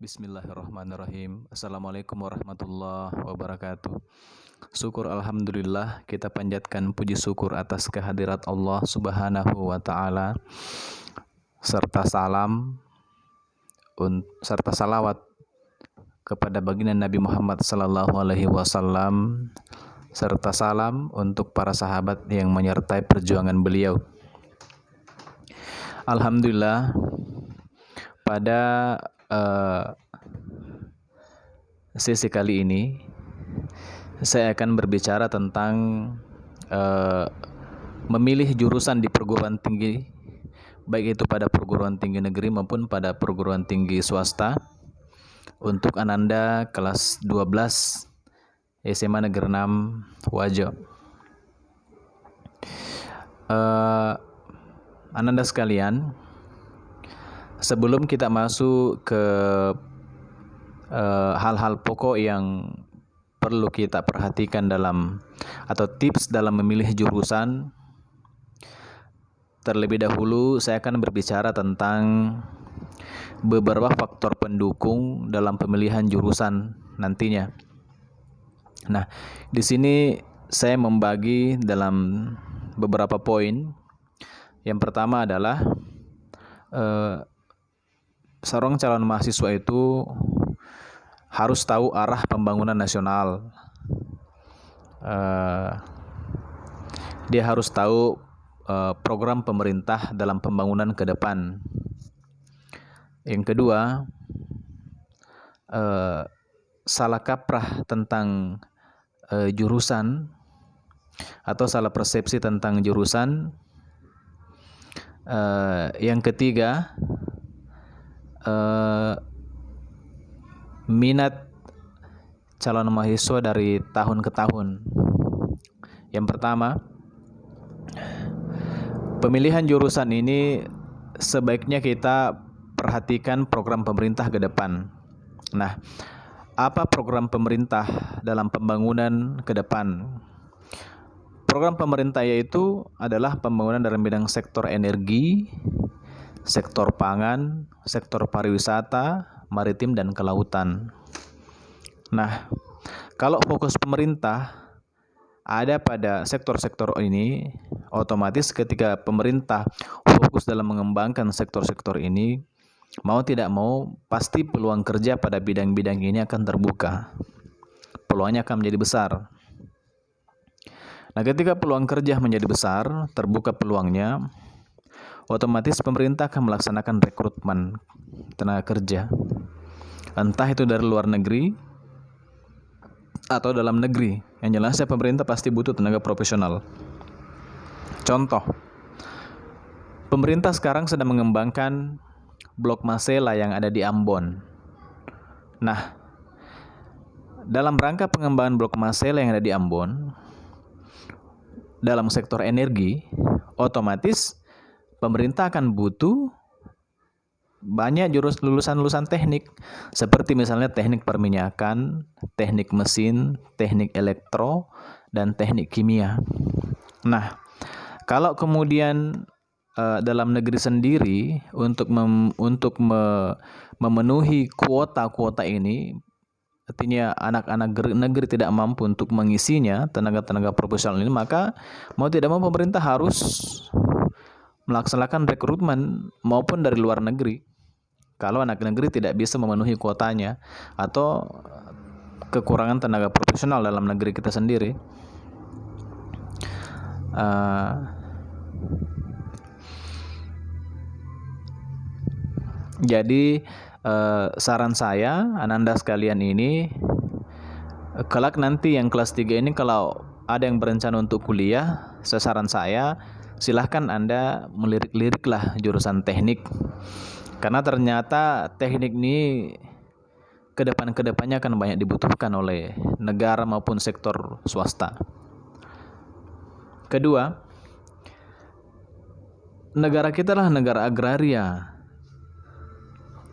Bismillahirrahmanirrahim. Assalamualaikum warahmatullahi wabarakatuh. Syukur alhamdulillah, kita panjatkan puji syukur atas kehadirat Allah Subhanahu wa taala serta salawat kepada baginda Nabi Muhammad sallallahu alaihi wasallam serta salam untuk para sahabat yang menyertai perjuangan beliau. Alhamdulillah, pada sesi kali ini saya akan berbicara tentang memilih jurusan di perguruan tinggi, baik itu pada perguruan tinggi negeri maupun pada perguruan tinggi swasta, untuk Ananda kelas 12 SMA Negeri 6 Wajo. Ananda sekalian, sebelum kita masuk ke hal-hal pokok yang perlu kita perhatikan atau tips dalam memilih jurusan, terlebih dahulu saya akan berbicara tentang beberapa faktor pendukung dalam pemilihan jurusan nantinya. Nah, di sini saya membagi dalam beberapa poin. Yang pertama adalah seorang calon mahasiswa itu harus tahu arah pembangunan nasional. Dia harus tahu program pemerintah dalam pembangunan ke depan. Yang kedua, salah kaprah tentang jurusan atau salah persepsi tentang jurusan. Yang ketiga, minat calon mahasiswa dari tahun ke tahun. Yang pertama, pemilihan jurusan ini sebaiknya kita perhatikan program pemerintah ke depan. Nah, apa program pemerintah dalam pembangunan ke depan? Program pemerintah yaitu adalah pembangunan dalam bidang sektor energi, sektor pangan, sektor pariwisata, maritim, dan kelautan. Nah, kalau fokus pemerintah ada pada sektor-sektor ini, otomatis ketika pemerintah fokus dalam mengembangkan sektor-sektor ini, mau tidak mau pasti peluang kerja pada bidang-bidang ini akan terbuka. Peluangnya akan menjadi besar. Nah, ketika peluang kerja menjadi besar, terbuka peluangnya, otomatis pemerintah akan melaksanakan rekrutmen tenaga kerja. Entah itu dari luar negeri atau dalam negeri. Yang jelasnya pemerintah pasti butuh tenaga profesional. Contoh, pemerintah sekarang sedang mengembangkan Blok Masela yang ada di Ambon. Nah, dalam rangka pengembangan Blok Masela yang ada di Ambon, dalam sektor energi, otomatis pemerintah akan butuh banyak lulusan teknik, seperti misalnya teknik perminyakan, teknik mesin, teknik elektro, dan teknik kimia. Nah, kalau kemudian dalam negeri sendiri untuk memenuhi kuota ini, artinya anak-anak negeri tidak mampu untuk mengisinya, tenaga-tenaga profesional ini, maka mau tidak mau pemerintah harus melaksanakan rekrutmen maupun dari luar negeri. Kalau anak negeri tidak bisa memenuhi kuotanya atau kekurangan tenaga profesional dalam negeri kita sendiri. Jadi saran saya, Ananda sekalian ini, kelak nanti yang kelas 3 ini kalau ada yang berencana untuk kuliah, saran saya, silahkan Anda melirik-liriklah jurusan teknik. Karena ternyata teknik ini kedepannya akan banyak dibutuhkan oleh negara maupun sektor swasta. Kedua, negara kita adalah negara agraria.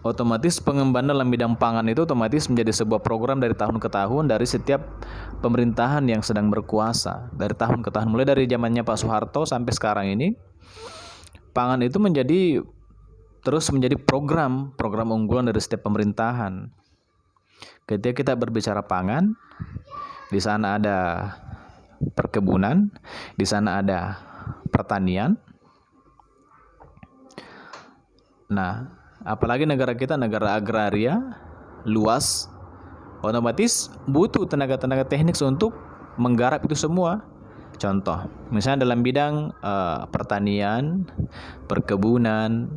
Otomatis pengembangan dalam bidang pangan itu otomatis menjadi sebuah program dari tahun ke tahun dari setiap pemerintahan yang sedang berkuasa, dari tahun ke tahun, mulai dari zamannya Pak Soeharto sampai sekarang ini, pangan itu menjadi terus menjadi program unggulan dari setiap pemerintahan. Ketika kita berbicara pangan, di sana ada perkebunan, di sana ada pertanian. Nah, apalagi negara kita negara agraria, luas, otomatis butuh tenaga teknik untuk menggarap itu semua. Contoh, misalnya dalam bidang pertanian, perkebunan,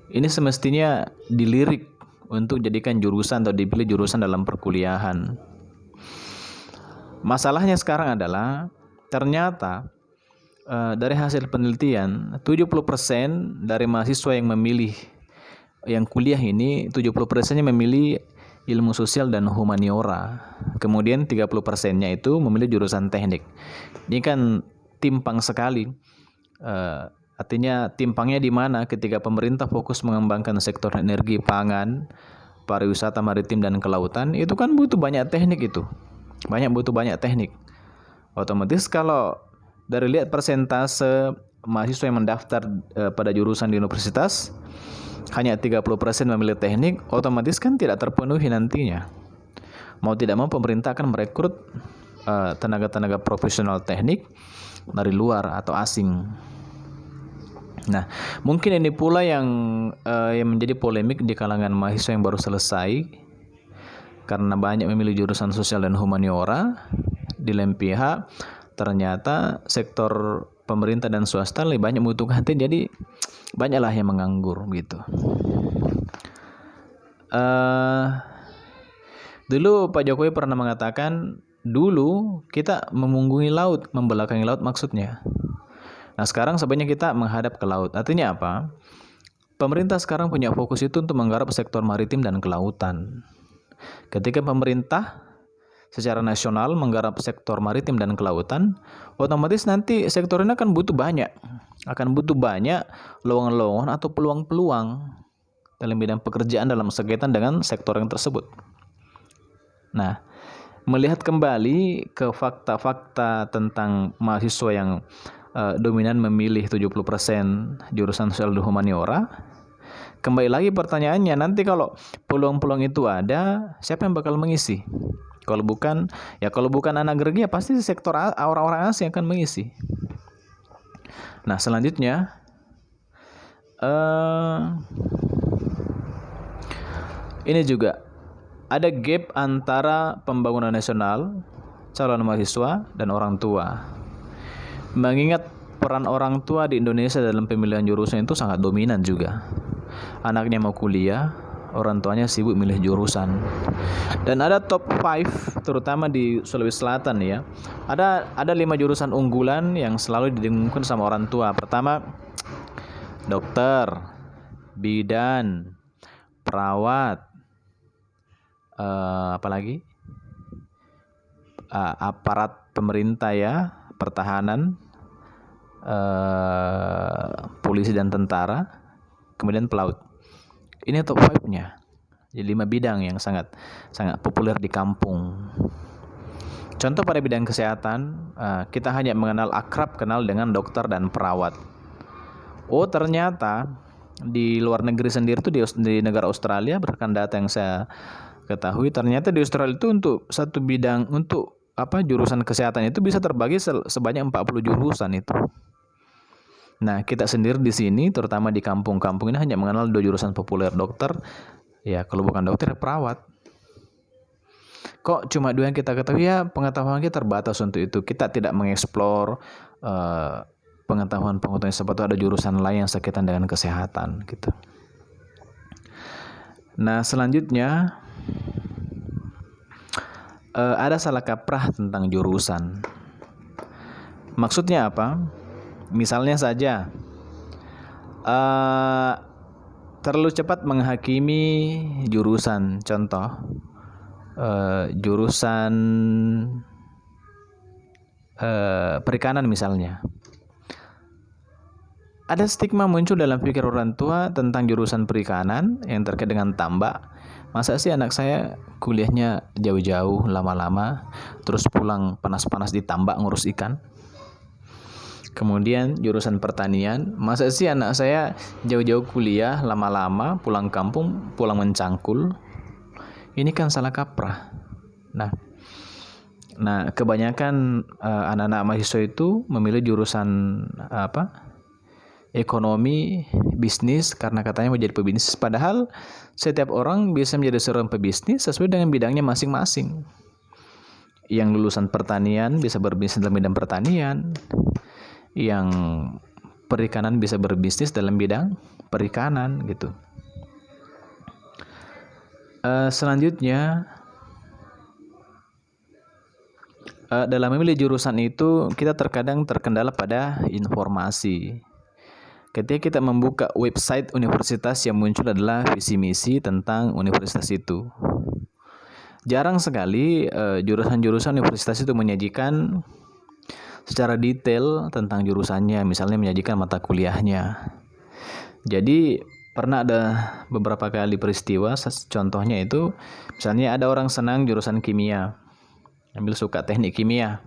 ini semestinya dilirik untuk jadikan jurusan atau dipilih jurusan dalam perkuliahan. Masalahnya sekarang adalah ternyata dari hasil penelitian 70% dari mahasiswa yang memilih yang kuliah ini 70%-nya memilih ilmu sosial dan humaniora. Kemudian 30%-nya itu memilih jurusan teknik. Ini kan timpang sekali. Artinya timpangnya di mana ketika pemerintah fokus mengembangkan sektor energi, pangan, pariwisata, maritim dan kelautan, itu kan butuh banyak teknik itu. Butuh banyak teknik. Otomatis kalau dari lihat persentase mahasiswa yang mendaftar pada jurusan di universitas hanya 30% memilih teknik, otomatis kan tidak terpenuhi nantinya. Mau tidak mau pemerintah akan merekrut tenaga-tenaga profesional teknik dari luar atau asing. Nah, mungkin ini pula yang menjadi polemik di kalangan mahasiswa yang baru selesai, karena banyak memilih jurusan sosial dan humaniora. Di lain pihak, ternyata sektor pemerintah dan swasta lebih banyak membutuhkan, jadi banyaklah yang menganggur gitu. Dulu Pak Jokowi pernah mengatakan, dulu kita memunggungi laut, membelakangi laut maksudnya. Nah, sekarang sebenarnya kita menghadap ke laut. Artinya apa? Pemerintah sekarang punya fokus itu untuk menggarap sektor maritim dan kelautan. Ketika pemerintah secara nasional menggarap sektor maritim dan kelautan, otomatis nanti sektor ini akan butuh banyak lowongan-lowongan atau peluang-peluang dalam bidang pekerjaan dalam sekaitan dengan sektor yang tersebut. Nah, melihat kembali ke fakta-fakta tentang mahasiswa yang dominan memilih 70% jurusan sosial dan humaniora, kembali lagi pertanyaannya, nanti kalau peluang-peluang itu ada, siapa yang bakal mengisi? Kalau bukan anak negeri, ya pasti sektor orang-orang asing akan mengisi. Nah, selanjutnya ini juga ada gap antara pembangunan nasional, calon mahasiswa, dan orang tua. Mengingat peran orang tua di Indonesia dalam pemilihan jurusan itu sangat dominan juga. Anaknya mau kuliah, orang tuanya sibuk milih jurusan. Dan ada top 5 terutama di Sulawesi Selatan ya. Ada 5 jurusan unggulan yang selalu didengungkan sama orang tua. Pertama, dokter, bidan, perawat, apalagi aparat pemerintah ya, pertahanan, polisi dan tentara, kemudian pelaut. Ini top 5-nya. Jadi 5 bidang yang sangat populer di kampung. Contoh pada bidang kesehatan, kita hanya kenal dengan dokter dan perawat. Oh, ternyata di luar negeri sendiri itu di negara Australia, berdasarkan data yang saya ketahui, ternyata di Australia itu untuk satu bidang jurusan kesehatan itu bisa terbagi sebanyak 40 jurusan itu. Nah, kita sendiri di sini, terutama di kampung-kampung ini hanya mengenal 2 jurusan populer, dokter, ya kalau bukan dokter, perawat. Kok cuma 2 yang kita ketahui? Ya, pengetahuan kita terbatas untuk itu. Kita tidak mengeksplor pengetahuan seperti ada jurusan lain yang sekaitan dengan kesehatan gitu. Nah, selanjutnya ada salah kaprah tentang jurusan. Maksudnya apa? Misalnya saja terlalu cepat menghakimi jurusan. Contoh jurusan perikanan misalnya. Ada stigma muncul dalam pikir orang tua tentang jurusan perikanan yang terkait dengan tambak. Masa sih anak saya kuliahnya jauh-jauh, lama-lama, terus pulang panas-panas di tambak ngurus ikan? Kemudian jurusan pertanian, masa sih anak saya jauh-jauh kuliah, lama-lama pulang kampung, pulang mencangkul. Ini kan salah kaprah. Nah, kebanyakan anak-anak mahasiswa itu memilih jurusan ekonomi, bisnis karena katanya mau jadi pebisnis. Padahal setiap orang bisa menjadi seorang pebisnis sesuai dengan bidangnya masing-masing. Yang lulusan pertanian bisa berbisnis dalam bidang pertanian, yang perikanan bisa berbisnis dalam bidang perikanan gitu. Selanjutnya, dalam memilih jurusan itu kita terkadang terkendala pada informasi. Ketika kita membuka website universitas, yang muncul adalah visi misi tentang universitas itu. Jarang sekali jurusan-jurusan universitas itu menyajikan secara detail tentang jurusannya, misalnya menyajikan mata kuliahnya. Jadi pernah ada beberapa kali peristiwa, contohnya itu misalnya ada orang senang jurusan kimia, ambil suka teknik kimia.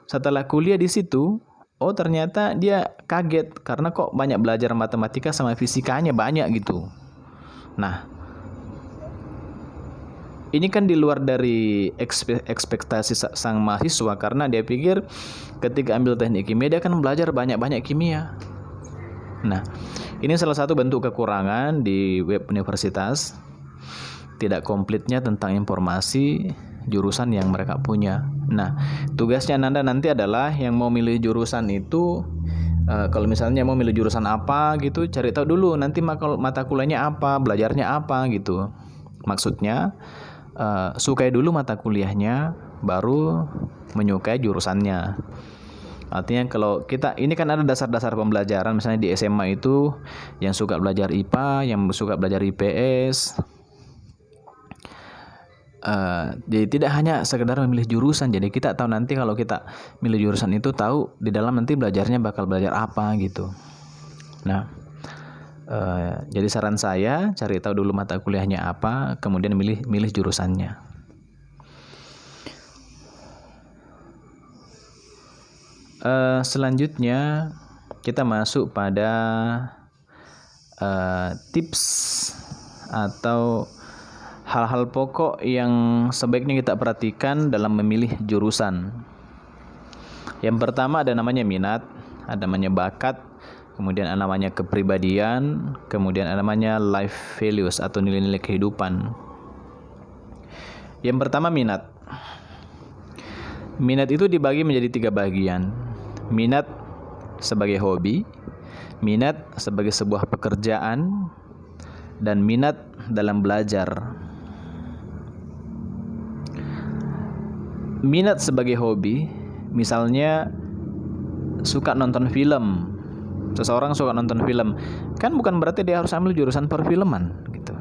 Setelah kuliah di situ, ternyata dia kaget karena kok banyak belajar matematika sama fisikanya banyak gitu. Nah, ini kan di luar dari ekspektasi sang mahasiswa, karena dia pikir ketika ambil teknik kimia dia akan belajar banyak-banyak kimia. Nah, ini salah satu bentuk kekurangan di web universitas, tidak komplitnya tentang informasi jurusan yang mereka punya. Nah, tugasnya Anda nanti adalah yang mau milih jurusan itu, kalau misalnya mau milih jurusan apa gitu, cari tahu dulu nanti mata kuliahnya apa, belajarnya apa gitu. Maksudnya sukai dulu mata kuliahnya, baru menyukai jurusannya. Artinya kalau kita, ini kan ada dasar-dasar pembelajaran, misalnya di SMA itu yang suka belajar IPA, yang suka belajar IPS. Jadi tidak hanya sekedar memilih jurusan, jadi kita tahu nanti kalau kita milih jurusan itu tahu di dalam nanti belajarnya bakal belajar apa gitu. Nah, jadi saran saya cari tahu dulu mata kuliahnya apa, kemudian milih jurusannya. Selanjutnya kita masuk pada tips atau hal-hal pokok yang sebaiknya kita perhatikan dalam memilih jurusan. Yang pertama ada namanya minat, ada namanya bakat, kemudian ada namanya kepribadian, kemudian ada namanya life values atau nilai-nilai kehidupan. Yang pertama minat. Minat itu dibagi menjadi 3 bagian. Minat sebagai hobi, minat sebagai sebuah pekerjaan, dan minat dalam belajar. Minat sebagai hobi, misalnya suka nonton film. Seseorang suka nonton film, kan bukan berarti dia harus ambil jurusan perfilman gitu.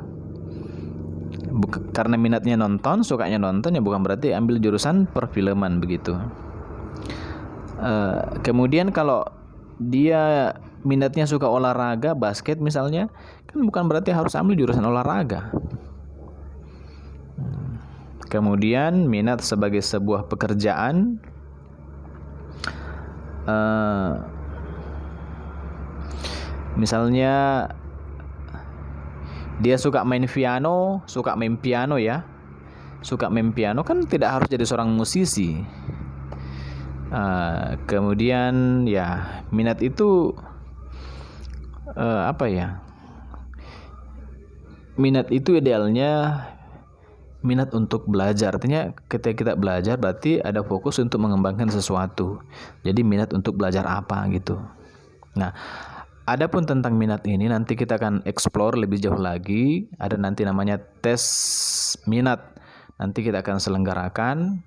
Karena minatnya nonton, sukanya nonton, ya bukan berarti ambil jurusan perfilman begitu. Kemudian kalau dia minatnya suka olahraga, basket misalnya, kan bukan berarti harus ambil jurusan olahraga. Kemudian minat sebagai sebuah pekerjaan, misalnya dia suka main piano ya. Suka main piano kan tidak harus jadi seorang musisi. Kemudian ya minat itu minat itu idealnya minat untuk belajar. Artinya ketika kita belajar berarti ada fokus untuk mengembangkan sesuatu. Jadi minat untuk belajar apa gitu. Nah, adapun tentang minat ini nanti kita akan explore lebih jauh lagi. Ada nanti namanya tes minat. Nanti kita akan selenggarakan.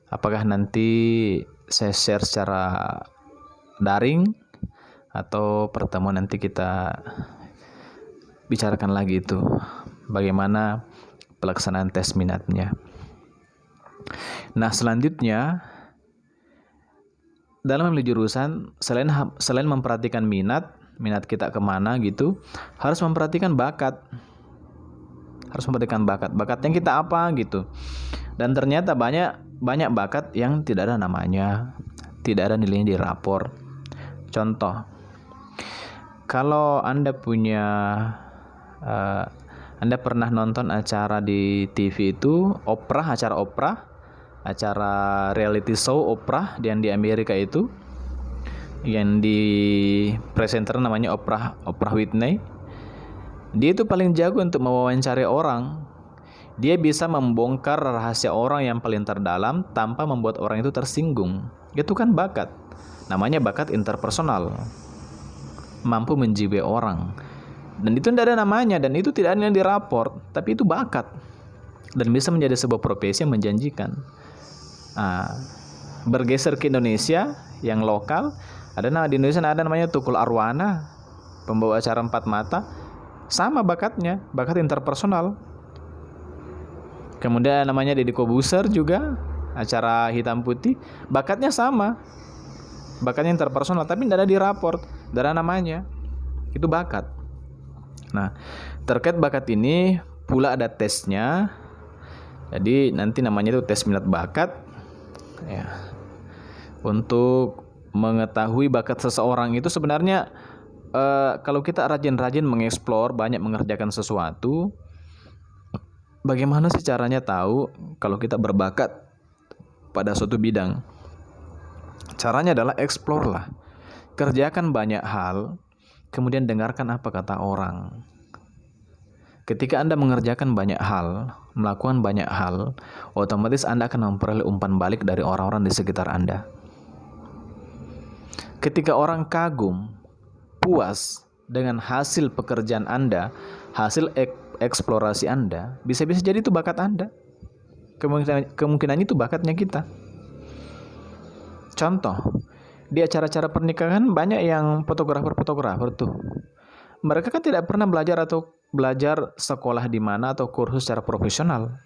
Apakah nanti saya share secara daring atau pertemuan nanti kita bicarakan lagi itu bagaimana pelaksanaan tes minatnya. Nah, selanjutnya dalam memilih jurusan, selain memperhatikan minat kita kemana gitu, harus memperhatikan bakat. Bakat yang kita apa gitu. Dan ternyata banyak bakat yang tidak ada namanya, tidak ada nilainya di rapor. Contoh, kalau Anda Anda pernah nonton acara di TV itu, acara reality show Oprah yang di Amerika itu, yang di presenter namanya Oprah Whitney. Dia itu paling jago untuk mewawancari orang. Dia bisa membongkar rahasia orang yang paling terdalam tanpa membuat orang itu tersinggung. Itu kan bakat. Namanya bakat interpersonal. Mampu menjiwai orang. Dan itu tidak ada namanya, dan itu tidak ada yang diraport, tapi itu bakat. Dan bisa menjadi sebuah profesi yang menjanjikan. Bergeser ke Indonesia yang lokal, di Indonesia ada namanya Tukul Arwana, pembawa acara Empat Mata. Sama bakatnya, bakat interpersonal. Kemudian namanya Deddy Kobuser juga, acara hitam putih, bakatnya sama, bakatnya interpersonal, tapi tidak ada di raport, tidak ada namanya, itu bakat. Nah, terkait bakat ini pula ada tesnya. Jadi nanti namanya itu tes minat bakat ya. Untuk mengetahui bakat seseorang itu sebenarnya kalau kita rajin-rajin mengeksplor, banyak mengerjakan sesuatu, bagaimana sih caranya tahu kalau kita berbakat pada suatu bidang? Caranya adalah explore lah. Kerjakan banyak hal, kemudian dengarkan apa kata orang. Ketika Anda mengerjakan banyak hal, melakukan banyak hal, otomatis Anda akan memperoleh umpan balik dari orang-orang di sekitar Anda. Ketika orang kagum, puas dengan hasil pekerjaan Anda, hasil eksplorasi Anda, bisa-bisa jadi itu bakat Anda. Kemungkinan itu bakatnya kita. Contoh, di acara-acara pernikahan banyak yang fotografer tuh. Mereka kan tidak pernah belajar sekolah di mana atau kursus secara profesional.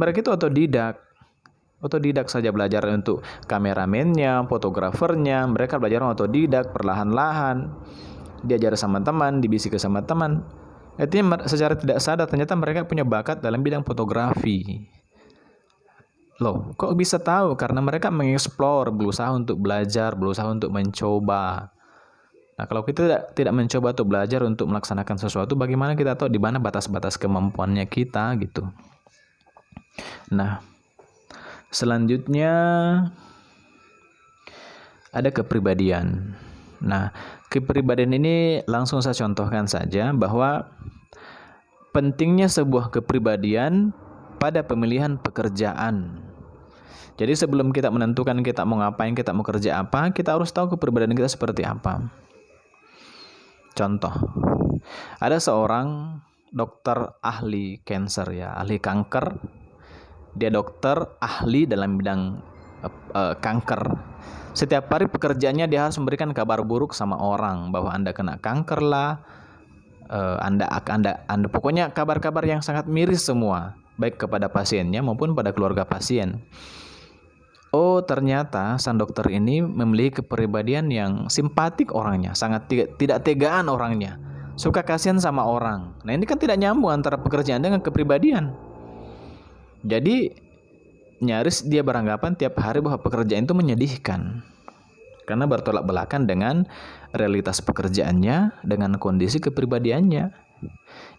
Mereka itu otodidak saja belajar untuk kameramennya, fotografernya. Mereka belajar otodidak, perlahan-lahan. Diajar sama teman, dibisiki sama teman. Artinya secara tidak sadar ternyata mereka punya bakat dalam bidang fotografi. Loh, kok bisa tahu? Karena mereka mengeksplor, berusaha untuk belajar, berusaha untuk mencoba. Nah, kalau kita tidak mencoba untuk belajar untuk melaksanakan sesuatu, bagaimana kita tahu di mana batas-batas kemampuannya kita gitu. Nah, selanjutnya ada kepribadian. Nah, kepribadian ini langsung saya contohkan saja bahwa pentingnya sebuah kepribadian pada pemilihan pekerjaan. Jadi sebelum kita menentukan kita mau ngapain, kita mau kerja apa, kita harus tahu kepribadian kita seperti apa. Contoh, ada seorang dokter ahli cancer ya, ahli kanker. Dia dokter ahli dalam bidang kanker. Setiap hari pekerjaannya dia harus memberikan kabar buruk sama orang bahwa Anda kena kanker lah. Anda pokoknya kabar-kabar yang sangat miris semua, baik kepada pasiennya maupun pada keluarga pasien. Oh, ternyata sang dokter ini memiliki kepribadian yang simpatik orangnya, sangat tidak tegaan orangnya, suka kasihan sama orang. Nah, ini kan tidak nyambung antara pekerjaan dengan kepribadian. Jadi nyaris dia beranggapan tiap hari bahwa pekerjaan itu menyedihkan, karena bertolak belakang dengan realitas pekerjaannya, dengan kondisi kepribadiannya,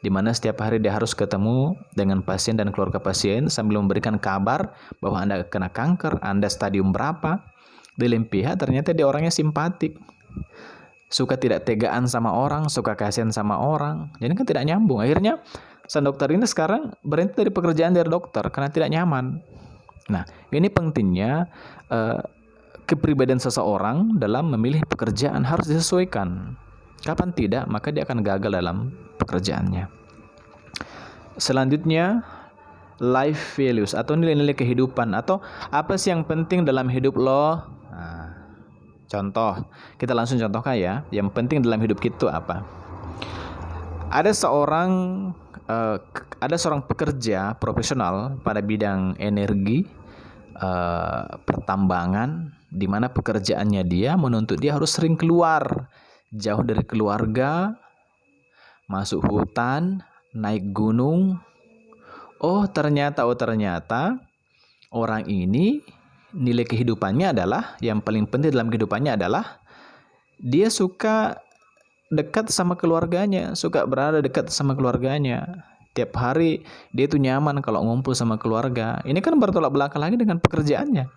di mana setiap hari dia harus ketemu dengan pasien dan keluarga pasien sambil memberikan kabar bahwa Anda kena kanker, Anda stadium berapa. Di lain pihak ternyata dia orangnya simpatik, suka tidak tegaan sama orang, suka kasihan sama orang. Jadi kan tidak nyambung. Akhirnya sang dokter ini sekarang berhenti dari pekerjaan dari dokter karena tidak nyaman. Nah, ini pentingnya kepribadian seseorang dalam memilih pekerjaan harus disesuaikan. Kapan tidak, maka dia akan gagal dalam pekerjaannya. Selanjutnya, life values atau nilai-nilai kehidupan, atau apa sih yang penting dalam hidup lo. Nah, contoh, kita langsung contohkan ya. Yang penting dalam hidup kita itu apa? Ada seorang pekerja profesional pada bidang energi, pertambangan, di mana pekerjaannya dia menuntut dia harus sering keluar, jauh dari keluarga, masuk hutan, naik gunung. Oh ternyata orang ini nilai kehidupannya adalah, yang paling penting dalam kehidupannya adalah dia suka dekat sama keluarganya, suka berada dekat sama keluarganya. Tiap hari dia itu nyaman kalau ngumpul sama keluarga. Ini kan bertolak belakang lagi dengan pekerjaannya.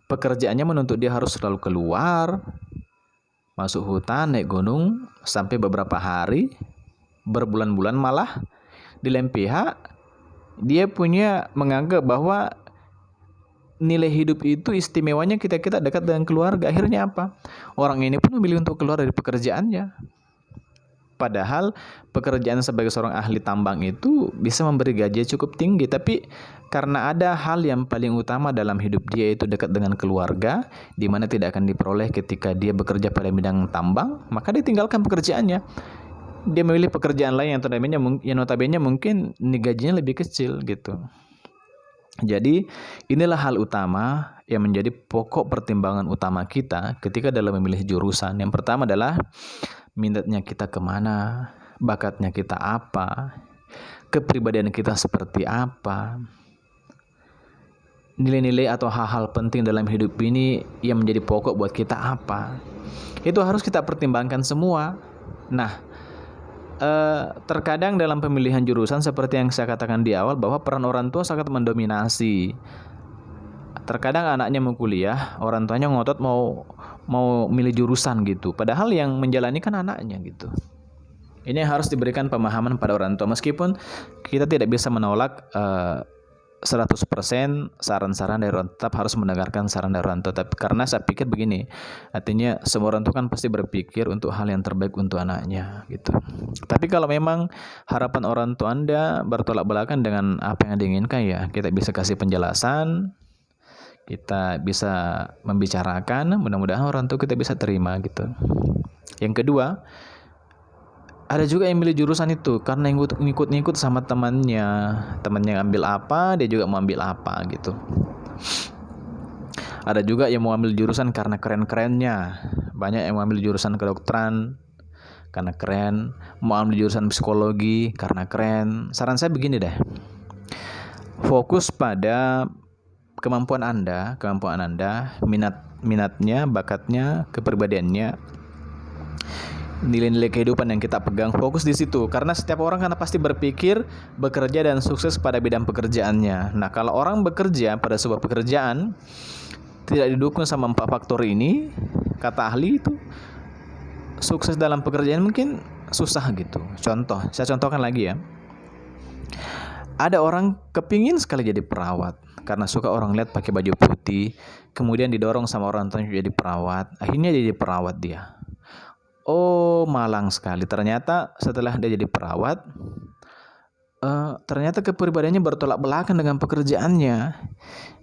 Pekerjaannya menuntut dia harus selalu keluar, masuk hutan, naik gunung, sampai beberapa hari, berbulan-bulan malah. Di lain pihak, dia punya menganggap bahwa nilai hidup itu istimewanya kita dekat dengan keluarga. Akhirnya apa? Orang ini pun memilih untuk keluar dari pekerjaannya. Padahal pekerjaan sebagai seorang ahli tambang itu bisa memberi gaji cukup tinggi, tapi karena ada hal yang paling utama dalam hidup dia, itu dekat dengan keluarga, di mana tidak akan diperoleh ketika dia bekerja pada bidang tambang, maka dia tinggalkan pekerjaannya. Dia memilih pekerjaan lain yang notabene mungkin gajinya lebih kecil gitu. Jadi inilah hal utama yang menjadi pokok pertimbangan utama kita ketika dalam memilih jurusan. Yang pertama adalah minatnya kita kemana, bakatnya kita apa, kepribadian kita seperti apa, nilai-nilai atau hal-hal penting dalam hidup ini yang menjadi pokok buat kita apa. Itu harus kita pertimbangkan semua. Nah, terkadang dalam pemilihan jurusan seperti yang saya katakan di awal, bahwa peran orang tua sangat mendominasi. Terkadang anaknya mau kuliah, orang tuanya ngotot mau milih jurusan gitu, padahal yang menjalani kan anaknya gitu. Ini harus diberikan pemahaman pada orang tua, meskipun kita tidak bisa menolak 100% saran-saran dari orang tua, tetap harus mendengarkan saran dari orang tua. Tapi karena saya pikir begini, artinya semua orang tua kan pasti berpikir untuk hal yang terbaik untuk anaknya gitu. Tapi kalau memang harapan orang tua Anda bertolak belakang dengan apa yang diinginkan, ya kita bisa kasih penjelasan, kita bisa membicarakan, mudah-mudahan orang tua kita bisa terima gitu. Yang kedua, ada juga yang milih jurusan itu karena ngikut sama temannya ambil apa, dia juga mau ambil apa gitu. Ada juga yang mau ambil jurusan karena keren-kerennya. Banyak yang mau ambil jurusan kedokteran karena keren, mau ambil jurusan psikologi karena keren. Saran saya begini deh, fokus pada kemampuan Anda, minatnya, bakatnya, kepribadiannya, nilai-nilai kehidupan yang kita pegang, fokus di situ. Karena setiap orang kan pasti berpikir bekerja dan sukses pada bidang pekerjaannya. Nah, kalau orang bekerja pada sebuah pekerjaan tidak didukung sama 4 faktor ini, kata ahli itu sukses dalam pekerjaan mungkin susah gitu. Contoh, saya contohkan lagi ya. Ada orang kepingin sekali jadi perawat karena suka orang lihat pakai baju putih, kemudian didorong sama orang tuanya jadi perawat, akhirnya jadi perawat dia. Oh, malang sekali. Ternyata setelah dia jadi perawat, ternyata kepribadiannya bertolak belakang dengan pekerjaannya.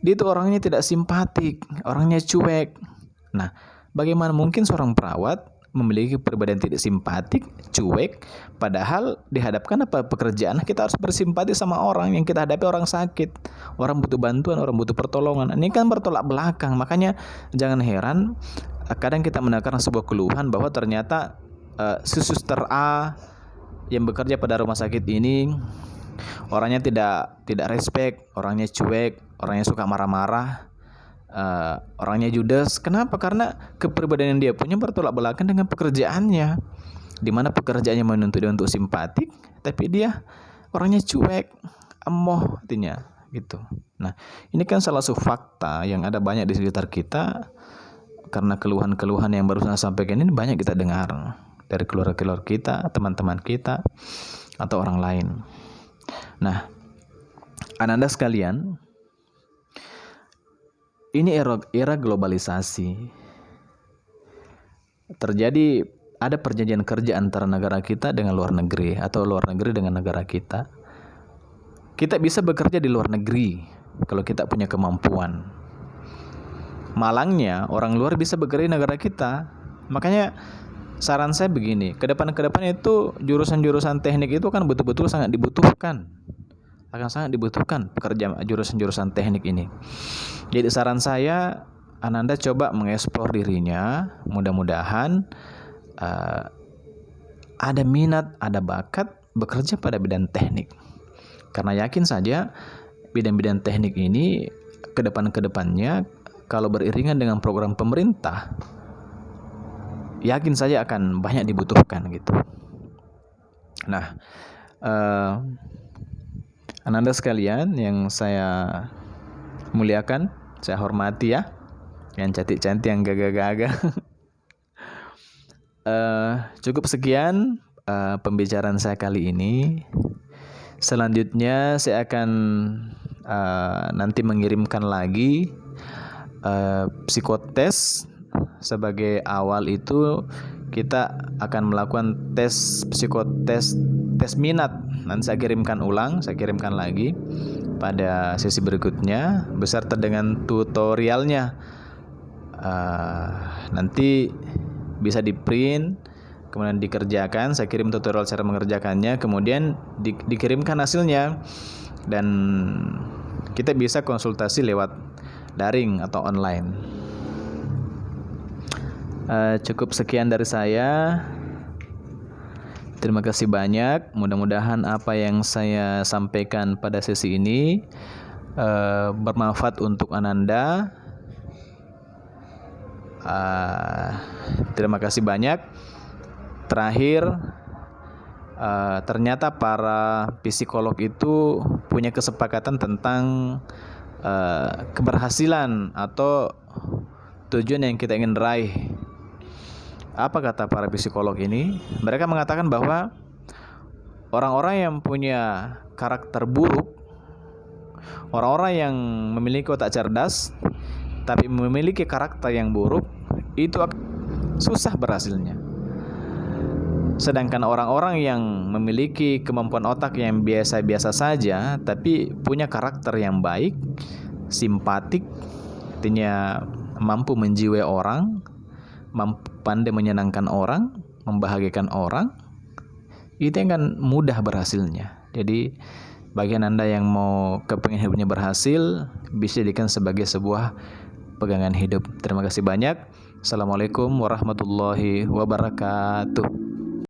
Dia itu orangnya tidak simpatik, orangnya cuek. Nah, bagaimana mungkin seorang perawat memiliki kepribadian tidak simpatik, cuek, padahal dihadapkan apa pekerjaan, kita harus bersimpati sama orang yang kita hadapi, orang sakit, orang butuh bantuan, orang butuh pertolongan. Ini kan bertolak belakang. Makanya jangan heran kadang kita mendengar sebuah keluhan bahwa ternyata si suster A yang bekerja pada rumah sakit ini orangnya tidak respect, orangnya cuek, orangnya suka marah-marah, orangnya judes. Kenapa? Karena kepribadian yang dia punya bertolak belakang dengan pekerjaannya, di mana pekerjaannya menuntut dia untuk simpatik, tapi dia orangnya cuek, emoh artinya gitu. Nah, ini kan salah satu fakta yang ada banyak di sekitar kita. Karena keluhan-keluhan yang baru saya sampaikan ini banyak kita dengar dari keluarga-keluarga kita, teman-teman kita, atau orang lain. Nah, Anda sekalian, ini era globalisasi. Terjadi ada perjanjian kerja antara negara kita dengan luar negeri, atau luar negeri dengan negara kita. Kita bisa bekerja di luar negeri kalau kita punya kemampuan. Malangnya orang luar bisa bekerja di negara kita. Makanya saran saya begini, ke depan itu jurusan-jurusan teknik itu kan betul-betul sangat dibutuhkan. Akan sangat dibutuhkan pekerja jurusan-jurusan teknik ini. Jadi saran saya, Ananda coba mengeksplor dirinya. Mudah-mudahan ada minat, ada bakat bekerja pada bidang teknik. Karena yakin saja bidang-bidang teknik ini kedepannya kalau beriringan dengan program pemerintah, yakin saja akan banyak dibutuhkan gitu. Nah, Ananda sekalian yang saya muliakan, saya hormati ya, yang cantik-cantik, yang gagah-gagah. Cukup sekian pembicaraan saya kali ini. Selanjutnya saya akan nanti mengirimkan lagi psikotes. Sebagai awal itu kita akan melakukan tes psikotes, tes minat. Nanti saya kirimkan lagi pada sesi berikutnya beserta dengan tutorialnya. Nanti bisa di print, kemudian dikerjakan. Saya kirim tutorial cara mengerjakannya, kemudian dikirimkan hasilnya, dan kita bisa konsultasi lewat daring atau online. Cukup sekian dari saya. Terima kasih banyak. Mudah-mudahan apa yang saya sampaikan pada sesi ini bermanfaat untuk Ananda. Terima kasih banyak. Terakhir, ternyata para psikolog itu punya kesepakatan tentang keberhasilan atau tujuan yang kita ingin raih. Apa kata para psikolog ini? Mereka mengatakan bahwa orang-orang yang punya karakter buruk, orang-orang yang memiliki otak cerdas tapi memiliki karakter yang buruk, itu susah berhasilnya. Sedangkan orang-orang yang memiliki kemampuan otak yang biasa-biasa saja tapi punya karakter yang baik, simpatik, artinya mampu menjiwai orang, pandai menyenangkan orang, membahagiakan orang, itu akan mudah berhasilnya. Jadi bagi Anda yang mau kepingin hidupnya berhasil, bisa dijadikan sebagai sebuah pegangan hidup. Terima kasih banyak. Assalamualaikum warahmatullahi wabarakatuh.